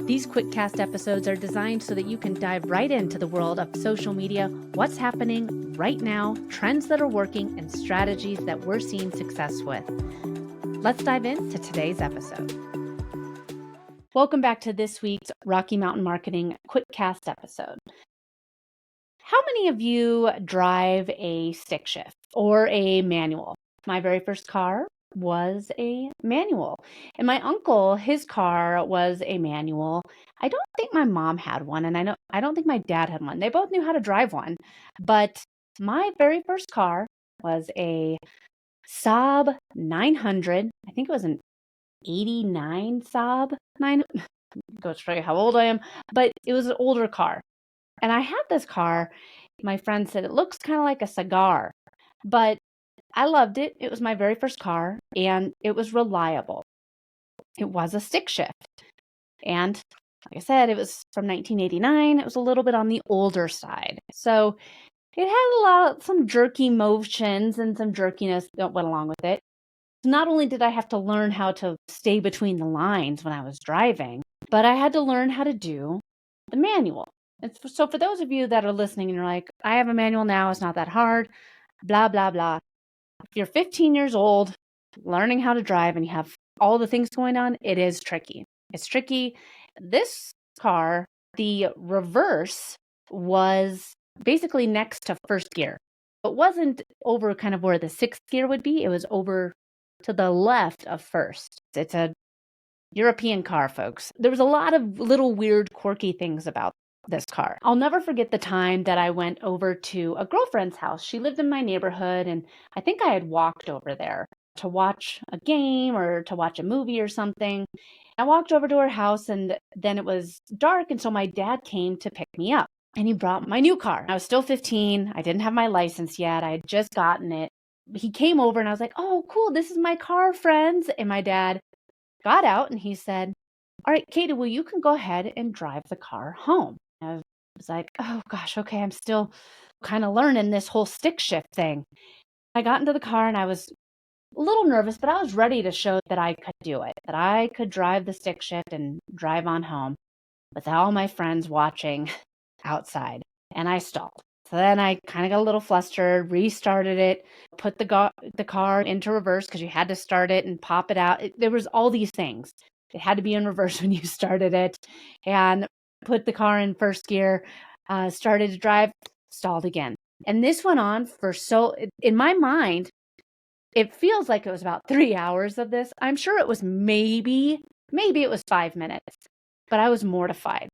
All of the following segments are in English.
These quick-cast episodes are designed so that you can dive right into the world of social media, what's happening right now, trends that are working, and strategies that we're seeing success with. Let's dive into today's episode. Welcome back to this week's Rocky Mountain Marketing quick-cast episode. How many of you drive a stick shift or a manual? My very first car was a manual. And my uncle, his car was a manual. I don't think my mom had one, and I don't think my dad had one. They both knew how to drive one. But my very first car was a Saab 900. I think it was an 89 Saab 9. Go show you how old I am. But it was an older car. And I had this car. My friend said it looks kind of like a cigar, but I loved it. It was my very first car, and it was reliable. It was a stick shift. And like I said, it was from 1989. It was a little bit on the older side. So it had some jerky motions and some jerkiness that went along with it. Not only did I have to learn how to stay between the lines when I was driving, but I had to learn how to do the manual. So for those of you that are listening and you're like, I have a manual now, it's not that hard, blah, blah, blah. If you're 15 years old, learning how to drive and you have all the things going on, it is tricky. It's tricky. This car, the reverse was basically next to first gear. It wasn't over kind of where the sixth gear would be. It was over to the left of first. It's a European car, folks. There was a lot of little weird, quirky things about this car. I'll never forget the time that I went over to a girlfriend's house. She lived in my neighborhood, and I think I had walked over there to watch a game or to watch a movie or something. I walked over to her house, and then it was dark, and so my dad came to pick me up, and he brought my new car. I was still 15. I didn't have my license yet. I had just gotten it. He came over, and I was like, oh, cool, this is my car, friends. And my dad got out, and he said, all right, Katie, well, you can go ahead and drive the car home. I was like, oh gosh, okay, I'm still kind of learning this whole stick shift thing. I got into the car and I was a little nervous, but I was ready to show that I could do it, that I could drive the stick shift and drive on home with all my friends watching outside. And I stalled. So then I kind of got a little flustered, restarted it, put the car into reverse because you had to start it and pop it out. There was all these things. It had to be in reverse when you started it. And put the car in first gear, started to drive, stalled again. And this went on for in my mind, it feels like it was about 3 hours of this. I'm sure it was maybe it was 5 minutes, but I was mortified.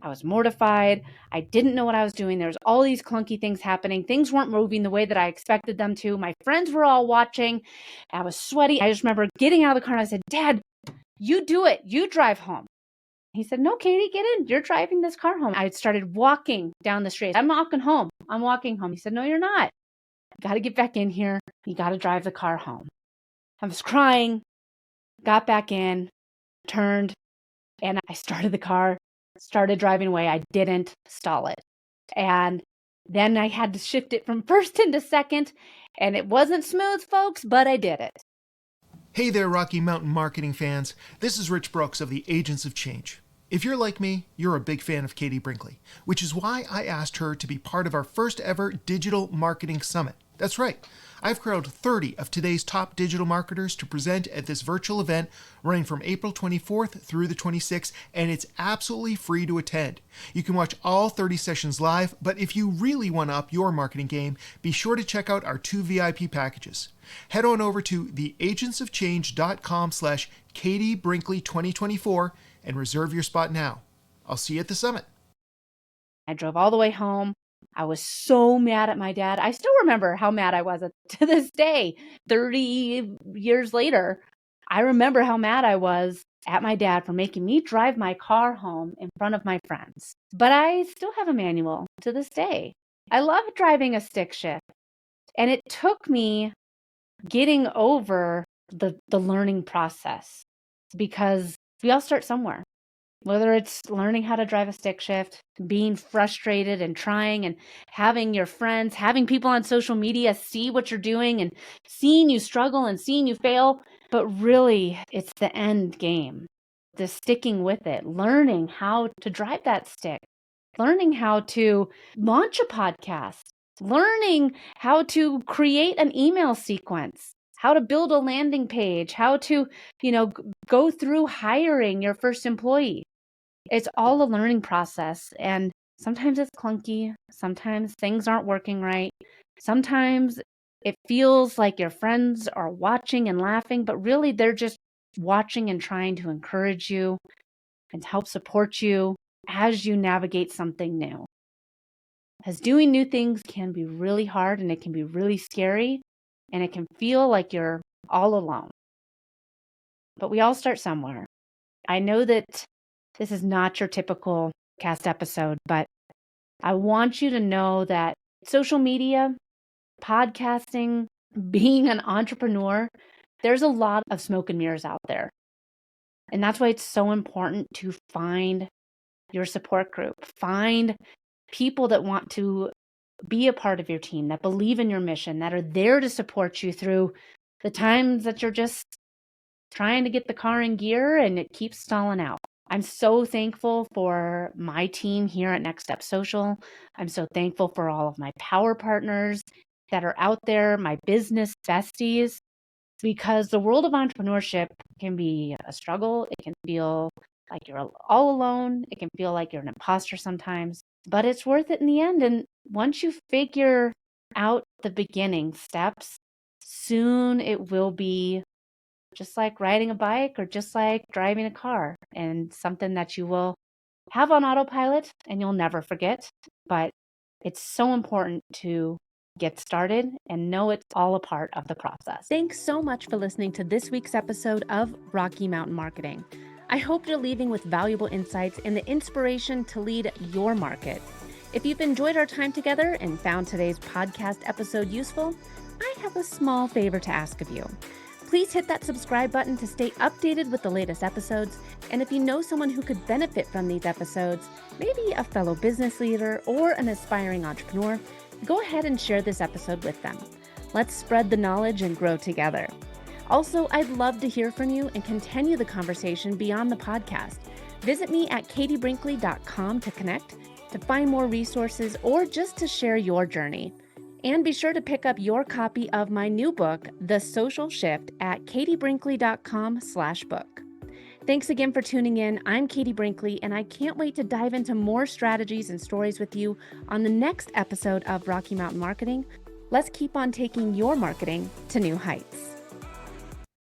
I didn't know what I was doing. There was all these clunky things happening. Things weren't moving the way that I expected them to. My friends were all watching. I was sweaty. I just remember getting out of the car and I said, Dad, you do it. You drive home. He said, no, Katie, get in. You're driving this car home. I started walking down the street. I'm walking home. He said, no, you're not. You got to get back in here. You got to drive the car home. I was crying, got back in, turned, and I started the car, started driving away. I didn't stall it. And then I had to shift it from first into second. And it wasn't smooth, folks, but I did it. Hey there, Rocky Mountain marketing fans. This is Rich Brooks of the Agents of Change. If you're like me, you're a big fan of Katie Brinkley, which is why I asked her to be part of our first ever Digital Marketing Summit. That's right. I've crowded 30 of today's top digital marketers to present at this virtual event running from April 24th through the 26th, and it's absolutely free to attend. You can watch all 30 sessions live, but if you really want to up your marketing game, be sure to check out our 2 VIP packages. Head on over to theagentsofchange.com/Katie Brinkley 2024 and reserve your spot now. I'll see you at the summit. I drove all the way home. I was so mad at my dad. I still remember how mad I was to this day. 30 years later, I remember how mad I was at my dad for making me drive my car home in front of my friends. But I still have a manual to this day. I love driving a stick shift. And it took me getting over the learning process because we all start somewhere. Whether it's learning how to drive a stick shift, being frustrated and trying and having your friends, having people on social media see what you're doing and seeing you struggle and seeing you fail. But really, it's the end game. the sticking with it, learning how to drive that stick, learning how to launch a podcast, learning how to create an email sequence, how to build a landing page, how to, go through hiring your first employee. It's all a learning process. And sometimes it's clunky. Sometimes things aren't working right. Sometimes it feels like your friends are watching and laughing, but really they're just watching and trying to encourage you and help support you as you navigate something new. Because doing new things can be really hard and it can be really scary and it can feel like you're all alone. But we all start somewhere. I know that this is not your typical cast episode, but I want you to know that social media, podcasting, being an entrepreneur, there's a lot of smoke and mirrors out there. And that's why it's so important to find your support group, find people that want to be a part of your team, that believe in your mission, that are there to support you through the times that you're just trying to get the car in gear and it keeps stalling out. I'm so thankful for my team here at Next Step Social. I'm so thankful for all of my power partners that are out there, my business besties, because the world of entrepreneurship can be a struggle. It can feel like you're all alone. It can feel like you're an imposter sometimes, but it's worth it in the end. And once you figure out the beginning steps, soon it will be just like riding a bike or just like driving a car, and something that you will have on autopilot and you'll never forget. But it's so important to get started and know it's all a part of the process. Thanks so much for listening to this week's episode of Rocky Mountain Marketing. I hope you're leaving with valuable insights and the inspiration to lead your market. If you've enjoyed our time together and found today's podcast episode useful, I have a small favor to ask of you. Please hit that subscribe button to stay updated with the latest episodes. And if you know someone who could benefit from these episodes, maybe a fellow business leader or an aspiring entrepreneur, go ahead and share this episode with them. Let's spread the knowledge and grow together. Also, I'd love to hear from you and continue the conversation beyond the podcast. Visit me at katiebrinkley.com to connect, to find more resources, or just to share your journey. And be sure to pick up your copy of my new book, The Social Shift, at katiebrinkley.com/book. Thanks again for tuning in. I'm Katie Brinkley, and I can't wait to dive into more strategies and stories with you on the next episode of Rocky Mountain Marketing. Let's keep on taking your marketing to new heights.